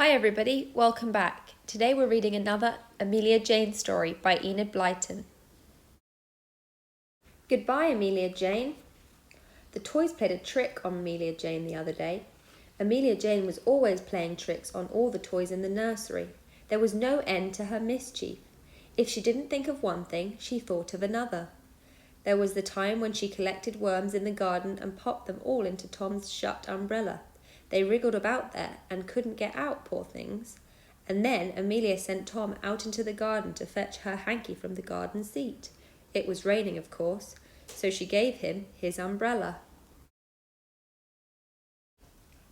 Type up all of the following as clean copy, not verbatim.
Hi everybody, welcome back. Today we're reading another Amelia Jane story by Enid Blyton. Goodbye, Amelia Jane. The toys played a trick on Amelia Jane the other day. Amelia Jane was always playing tricks on all the toys in the nursery. There was no end to her mischief. If she didn't think of one thing, she thought of another. There was the time when she collected worms in the garden and popped them all into Tom's shut umbrella. They wriggled about there and couldn't get out, poor things. And then Amelia sent Tom out into the garden to fetch her hanky from the garden seat. It was raining, of course, so she gave him his umbrella.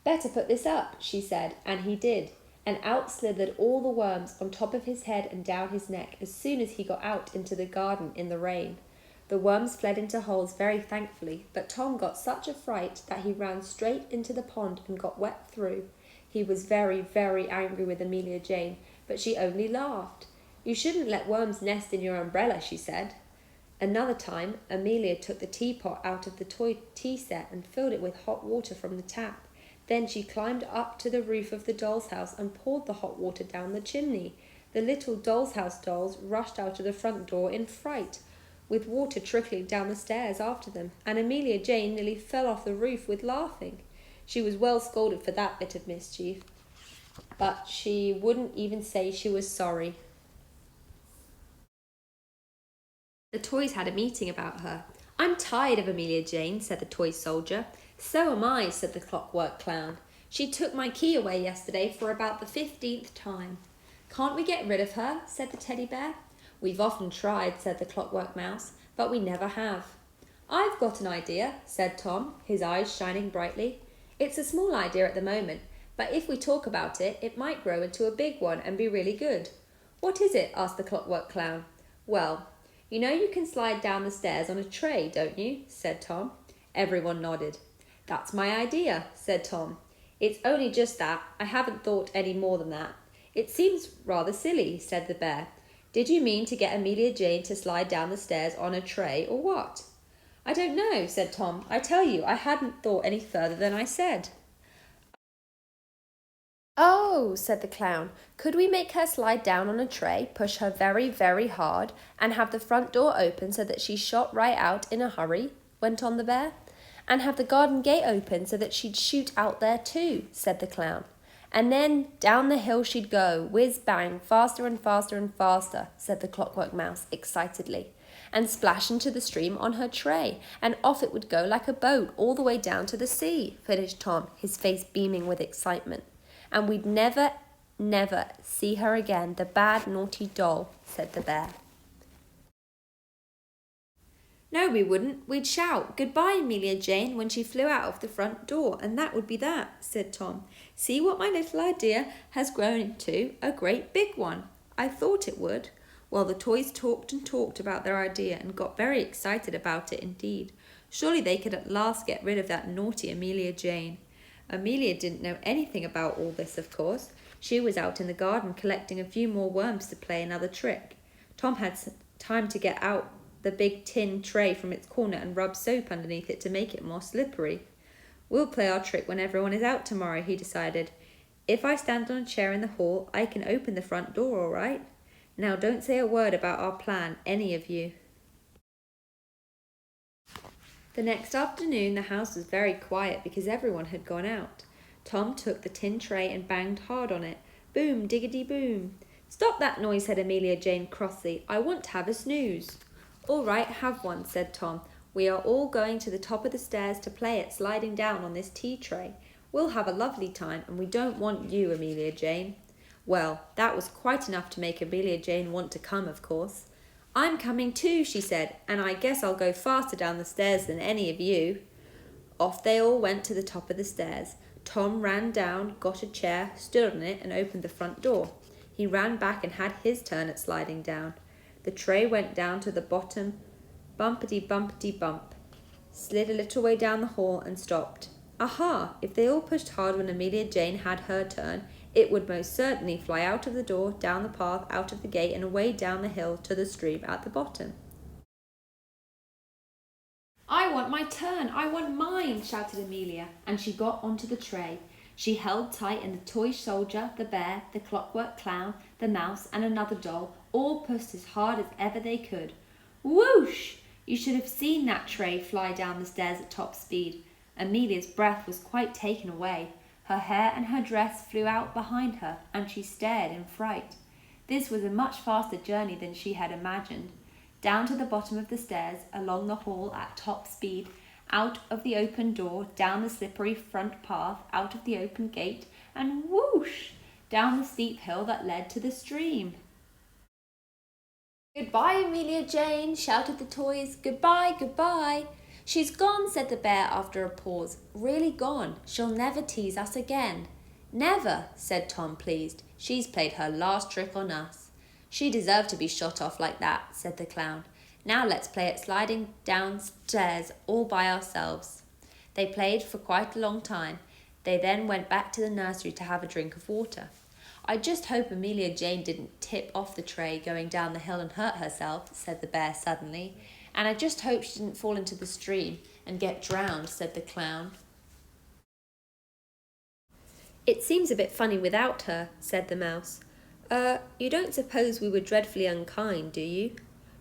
"Better put this up," she said, and he did, and out slithered all the worms on top of his head and down his neck as soon as he got out into the garden in the rain. The worms fled into holes very thankfully, but Tom got such a fright that he ran straight into the pond and got wet through. He was very, very angry with Amelia Jane, but she only laughed. "You shouldn't let worms nest in your umbrella," she said. Another time, Amelia took the teapot out of the toy tea set and filled it with hot water from the tap. Then she climbed up to the roof of the doll's house and poured the hot water down the chimney. The little doll's house dolls rushed out of the front door in fright, with water trickling down the stairs after them, and Amelia Jane nearly fell off the roof with laughing. She was well scolded for that bit of mischief, but she wouldn't even say she was sorry. The toys had a meeting about her. "I'm tired of Amelia Jane," said the toy soldier. "So am I," said the clockwork clown. "She took my key away yesterday for about the 15th time." "Can't we get rid of her?" said the teddy bear. "We've often tried," said the clockwork mouse, "but we never have." "I've got an idea," said Tom, his eyes shining brightly. "It's a small idea at the moment, but if we talk about it, it might grow into a big one and be really good." "What is it?" asked the clockwork clown. "Well, you know you can slide down the stairs on a tray, don't you?" said Tom. Everyone nodded. "That's my idea," said Tom. "It's only just that. I haven't thought any more than that." "It seems rather silly," said the bear. "Did you mean to get Amelia Jane to slide down the stairs on a tray, or what?" "I don't know," said Tom. "I tell you, I hadn't thought any further than I said." "Oh," said the clown, "could we make her slide down on a tray, push her very, very hard, and have the front door open so that she shot right out in a hurry?" went on the bear. "And have the garden gate open so that she'd shoot out there too," said the clown. "And then down the hill she'd go, whiz-bang, faster and faster and faster," said the clockwork mouse excitedly, "and splash into the stream on her tray, and off it would go like a boat all the way down to the sea," finished Tom, his face beaming with excitement. "And we'd never, never see her again, the bad, naughty doll," said the bear. "No, we wouldn't. We'd shout, 'Goodbye, Amelia Jane,' when she flew out of the front door, and that would be that," said Tom. "See what my little idea has grown into, a great big one. I thought it would." Well, the toys talked and talked about their idea and got very excited about it indeed. Surely they could at last get rid of that naughty Amelia Jane. Amelia didn't know anything about all this, of course. She was out in the garden collecting a few more worms to play another trick. Tom had time to get out the big tin tray from its corner and rub soap underneath it to make it more slippery. "We'll play our trick when everyone is out tomorrow," he decided. "If I stand on a chair in the hall, I can open the front door all right. Now don't say a word about our plan, any of you." The next afternoon the house was very quiet because everyone had gone out. Tom took the tin tray and banged hard on it. Boom, diggity boom. "Stop that noise," said Amelia Jane crossly. "I want to have a snooze." "All right, have one," said Tom. "We are all going to the top of the stairs to play at sliding down on this tea tray. We'll have a lovely time, and we don't want you, Amelia Jane." Well, that was quite enough to make Amelia Jane want to come, of course. "I'm coming too," she said, "and I guess I'll go faster down the stairs than any of you." Off they all went to the top of the stairs. Tom ran down, got a chair, stood on it, and opened the front door. He ran back and had his turn at sliding down. The tray went down to the bottom, bumpety-bumpety-bump, slid a little way down the hall and stopped. Aha! If they all pushed hard when Amelia Jane had her turn, it would most certainly fly out of the door, down the path, out of the gate, and away down the hill to the stream at the bottom. "I want my turn! I want mine!" shouted Amelia, and she got onto the tray. She held tight, and the toy soldier, the bear, the clockwork clown, the mouse, and another doll all pushed as hard as ever they could. Whoosh! You should have seen that tray fly down the stairs at top speed. Amelia's breath was quite taken away. Her hair and her dress flew out behind her, and she stared in fright. This was a much faster journey than she had imagined. Down to the bottom of the stairs, along the hall at top speed, out of the open door, down the slippery front path, out of the open gate, and whoosh! Down the steep hill that led to the stream. "Goodbye, Amelia Jane," shouted the toys. "Goodbye, goodbye." "She's gone," said the bear after a pause. "Really gone. She'll never tease us again." "Never," said Tom, pleased. "She's played her last trick on us." "She deserved to be shot off like that," said the clown. "Now let's play at sliding downstairs all by ourselves." They played for quite a long time. They then went back to the nursery to have a drink of water. "I just hope Amelia Jane didn't tip off the tray going down the hill and hurt herself," said the bear suddenly. "And I just hope she didn't fall into the stream and get drowned," said the clown. "It seems a bit funny without her," said the mouse. You don't suppose we were dreadfully unkind, do you?"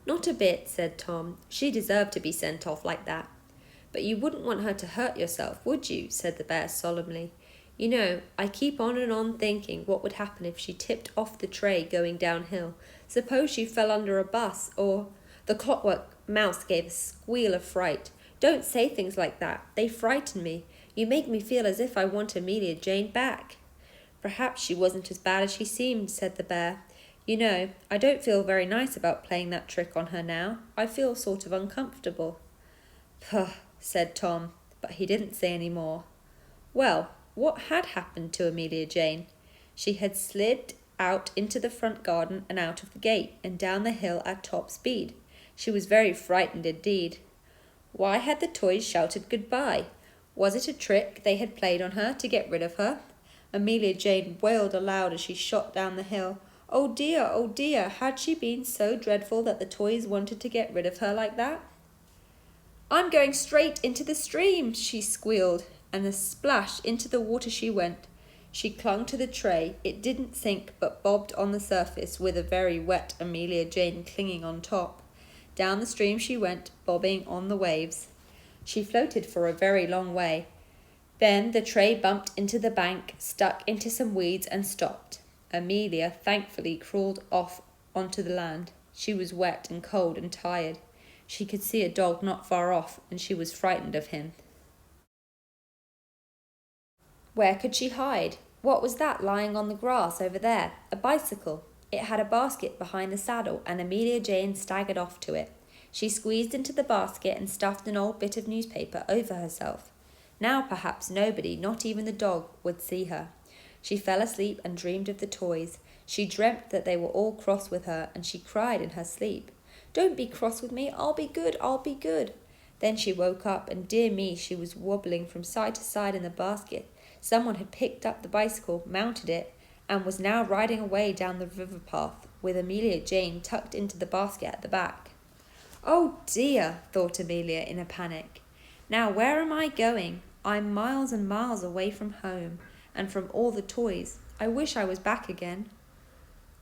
"Not a bit," said Tom. "She deserved to be sent off like that." "But you wouldn't want her to hurt yourself, would you?" said the bear solemnly. "You know, I keep on and on thinking what would happen if she tipped off the tray going downhill. Suppose she fell under a bus, or—" The clockwork mouse gave a squeal of fright. "Don't say things like that. They frighten me. You make me feel as if I want Amelia Jane back." "Perhaps she wasn't as bad as she seemed," said the bear. "You know, I don't feel very nice about playing that trick on her now. I feel sort of uncomfortable." "Puh," said Tom, but he didn't say any more. Well, what had happened to Amelia Jane? She had slid out into the front garden and out of the gate and down the hill at top speed. She was very frightened indeed. Why had the toys shouted goodbye? Was it a trick they had played on her to get rid of her? Amelia Jane wailed aloud as she shot down the hill. Oh dear, had she been so dreadful that the toys wanted to get rid of her like that? "I'm going straight into the stream," she squealed, and a splash into the water she went. She clung to the tray. It didn't sink, but bobbed on the surface with a very wet Amelia Jane clinging on top. Down the stream she went, bobbing on the waves. She floated for a very long way. Then the tray bumped into the bank, stuck into some weeds, and stopped. Amelia thankfully crawled off onto the land. She was wet and cold and tired. She could see a dog not far off, and she was frightened of him. Where could she hide? What was that lying on the grass over there? A bicycle. It had a basket behind the saddle, and Amelia Jane staggered off to it. She squeezed into the basket and stuffed an old bit of newspaper over herself. Now perhaps nobody, not even the dog, would see her. She fell asleep and dreamed of the toys. She dreamt that they were all cross with her, and she cried in her sleep. "Don't be cross with me, I'll be good, I'll be good." Then she woke up, and dear me, she was wobbling from side to side in the basket. Someone had picked up the bicycle, mounted it, and was now riding away down the river path, with Amelia Jane tucked into the basket at the back. "Oh dear," thought Amelia in a panic. "Now where am I going? I'm miles and miles away from home, and from all the toys. I wish I was back again.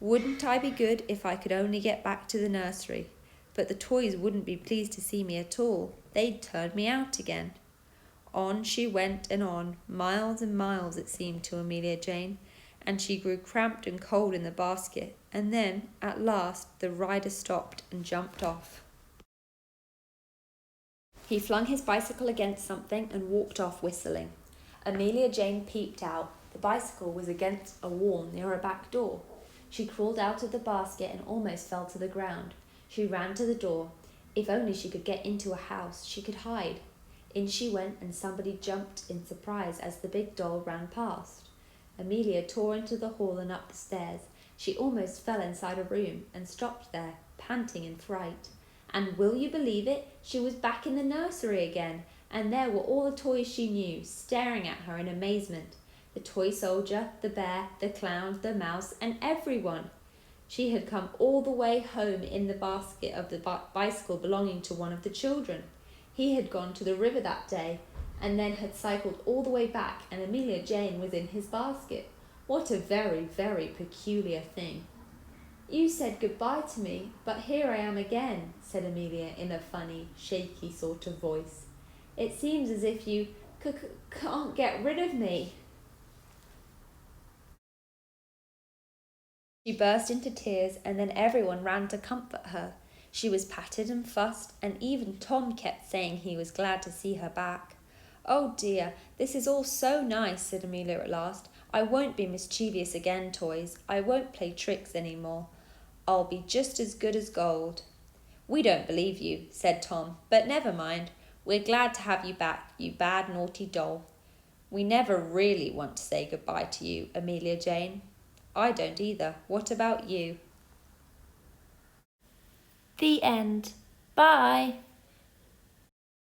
Wouldn't I be good if I could only get back to the nursery? But the toys wouldn't be pleased to see me at all. They'd turn me out again." On she went and on, miles and miles it seemed to Amelia Jane, and she grew cramped and cold in the basket, and then, at last, the rider stopped and jumped off. He flung his bicycle against something and walked off whistling. Amelia Jane peeped out. The bicycle was against a wall near a back door. She crawled out of the basket and almost fell to the ground. She ran to the door. If only she could get into a house, she could hide. In she went, and somebody jumped in surprise as the big doll ran past. Amelia tore into the hall and up the stairs. She almost fell inside a room and stopped there, panting in fright. And will you believe it? She was back in the nursery again, and there were all the toys she knew, staring at her in amazement. The toy soldier, the bear, the clown, the mouse, and everyone. She had come all the way home in the basket of the bicycle belonging to one of the children. He had gone to the river that day, and then had cycled all the way back, and Amelia Jane was in his basket. What a very, very peculiar thing. "You said goodbye to me, but here I am again," said Amelia in a funny, shaky sort of voice. "It seems as if you can't get rid of me." She burst into tears, and then everyone ran to comfort her. She was patted and fussed, and even Tom kept saying he was glad to see her back. "Oh dear, this is all so nice," said Amelia at last. "I won't be mischievous again, toys. I won't play tricks any more. I'll be just as good as gold." "We don't believe you," said Tom, "but never mind. We're glad to have you back, you bad, naughty doll." "We never really want to say goodbye to you, Amelia Jane." "I don't either. What about you?" The end. Bye.